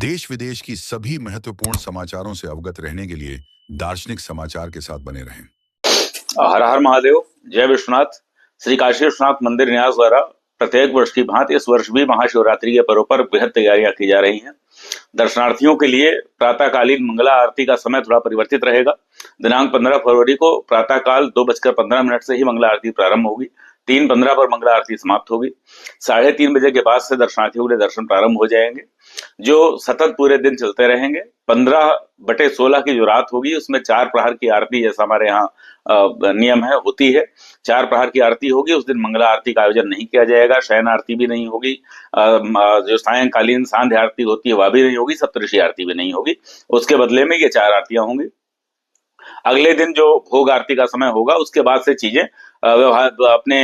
देश विदेश की सभी महत्वपूर्ण समाचारों से अवगत रहने के लिए दार्शनिक समाचार के साथ बने रहें। हर हर महादेव। जय विश्वनाथ। श्री काशी विश्वनाथ मंदिर न्यास द्वारा प्रत्येक वर्ष की भांति इस वर्ष भी महाशिवरात्रि के पर्व पर बेहद तैयारियां की जा रही हैं। दर्शनार्थियों के लिए प्रातःकालीन मंगला आरती का समय थोड़ा परिवर्तित रहेगा। दिनांक 15 फरवरी को प्रातःकाल 2:15 से ही मंगला आरती प्रारंभ होगी। 3:15 पर मंगला आरती समाप्त होगी। 3:30 बजे के बाद से दर्शनार्थियों के लिए दर्शन प्रारंभ हो जाएंगे, जो सतत पूरे दिन चलते रहेंगे। 15/16 की जो रात होगी उसमें 4 प्रहर की आरती, जैसा हमारे यहाँ नियम है, होती है। 4 प्रहर की आरती होगी। उस दिन मंगला आरती का आयोजन नहीं किया जाएगा। शयन आरती भी नहीं होगी। जो सायंकालीन सांध्य आरती होती है वह भी नहीं होगी। सप्तऋषि आरती भी नहीं होगी। उसके बदले में ये 4 आरतियां होंगी। अगले दिन जो भोग आरती का समय होगा उसके बाद से चीजें अपने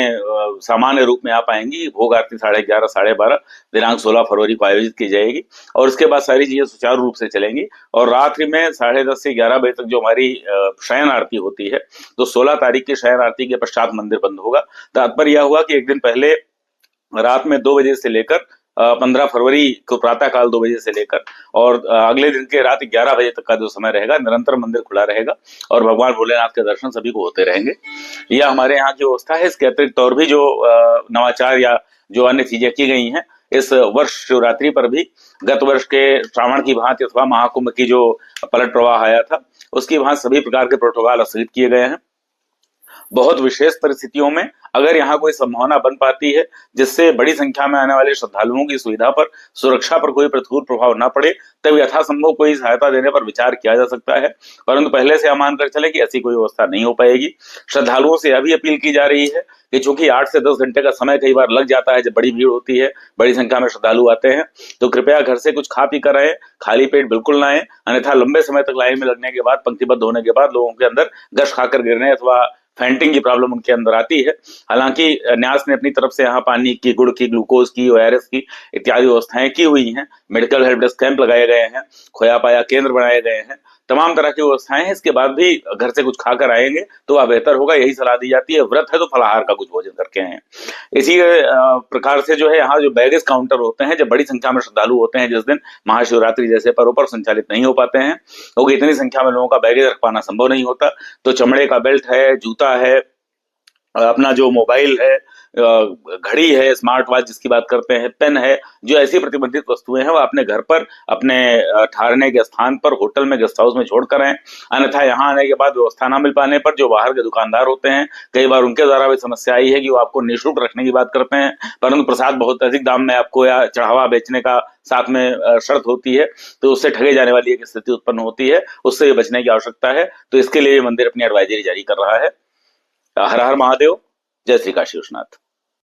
सामान्य रूप में आ पाएंगी। भोग आरती 11:30 12:30 दिनांक 16 फरवरी को आयोजित की जाएगी और उसके बाद सारी चीजें सुचारू रूप से चलेंगी। और रात्रि में 10:30 से 11 बजे तक जो हमारी शयन आरती होती है, तो 16 तारीख की शयन आरती के पश्चात मंदिर बंद होगा। तात्पर्य यह हुआ कि एक दिन पहले रात में 2 बजे से लेकर 15 फरवरी को प्रातःकाल 2 बजे से लेकर और अगले दिन के रात 11 बजे तक का जो समय रहेगा, निरंतर मंदिर खुला रहेगा और भगवान भोलेनाथ के दर्शन सभी को होते रहेंगे। यह हमारे यहाँ की व्यवस्था है। इसके अतिरिक्त और भी जो नवाचार या जो अन्य चीजें की गई हैं इस वर्ष शिवरात्रि पर भी, गत वर्ष के श्रावण की भांति अथवा महाकुंभ की जो पलट प्रवाह आया था उसकी भांति सभी प्रकार के प्रोटोकॉल स्थगित किए गए हैं। बहुत विशेष परिस्थितियों में अगर यहाँ कोई संभावना बन पाती है जिससे बड़ी संख्या में आने वाले श्रद्धालुओं की सुविधा पर, सुरक्षा पर कोई प्रतिकूल प्रभाव न पड़े, तब यथासंभव कोई सहायता देने पर विचार किया जा सकता है। परंतु पहले से हम मानकर चले कि ऐसी कोई व्यवस्था नहीं हो पाएगी। श्रद्धालुओं से यह भी अपील की जा रही है कि चूंकि 8 से 10 घंटे का समय कई बार लग जाता है, जब बड़ी भीड़ होती है, बड़ी संख्या में श्रद्धालु आते हैं, तो कृपया घर से कुछ खा पी कर आए, खाली पेट बिल्कुल ना आए। अन्यथा लंबे समय तक लाइन में लगने के बाद, पंक्तिबद्ध होने के बाद लोगों के अंदर गश खाकर गिरने अथवा फेंटिंग की प्रॉब्लम उनके अंदर आती है। हालांकि न्यास ने अपनी तरफ से यहाँ पानी की, गुड़ की, ग्लूकोज की, ORS की इत्यादि व्यवस्थाएं की हुई हैं। मेडिकल हेल्प डेस्क कैंप लगाए गए हैं, खोया पाया केंद्र बनाए गए हैं, तमाम तरह की व्यवस्थाएं हैं। इसके बाद भी घर से कुछ खाकर आएंगे तो वह बेहतर होगा, यही सलाह दी जाती है। व्रत है तो फलाहार का कुछ भोजन करके आए। इसी प्रकार से जो है यहाँ जो बैगेज काउंटर होते हैं, जब बड़ी संख्या में श्रद्धालु होते हैं, जिस दिन महाशिवरात्रि जैसे पर्व पर संचालित नहीं हो पाते हैं क्योंकि इतनी संख्या में लोगों का बैगेज रख पाना संभव नहीं होता, तो चमड़े का बेल्ट है, जूता है, अपना जो मोबाइल है, घड़ी है, स्मार्ट वॉच जिसकी बात करते हैं, पेन है, जो ऐसी प्रतिबंधित वस्तुएं हैं वह अपने घर पर, अपने ठहरने के स्थान पर, होटल में, गेस्ट हाउस में छोड़कर आए। अन्यथा यहाँ आने के बाद व्यवस्था न मिल पाने पर जो बाहर के दुकानदार होते हैं, कई बार उनके द्वारा भी समस्या आई है कि वो आपको निःशुल्क रखने की बात करते हैं, परंतु प्रसाद बहुत अधिक दाम में आपको या चढ़ावा बेचने का साथ में शर्त होती है, तो उससे ठगे जाने वाली एक स्थिति उत्पन्न होती है। उससे बचने की आवश्यकता है। तो इसके लिए मंदिर अपनी एडवाइजरी जारी कर रहा है। हर हर महादेव। जय श्री काशी विश्वनाथ।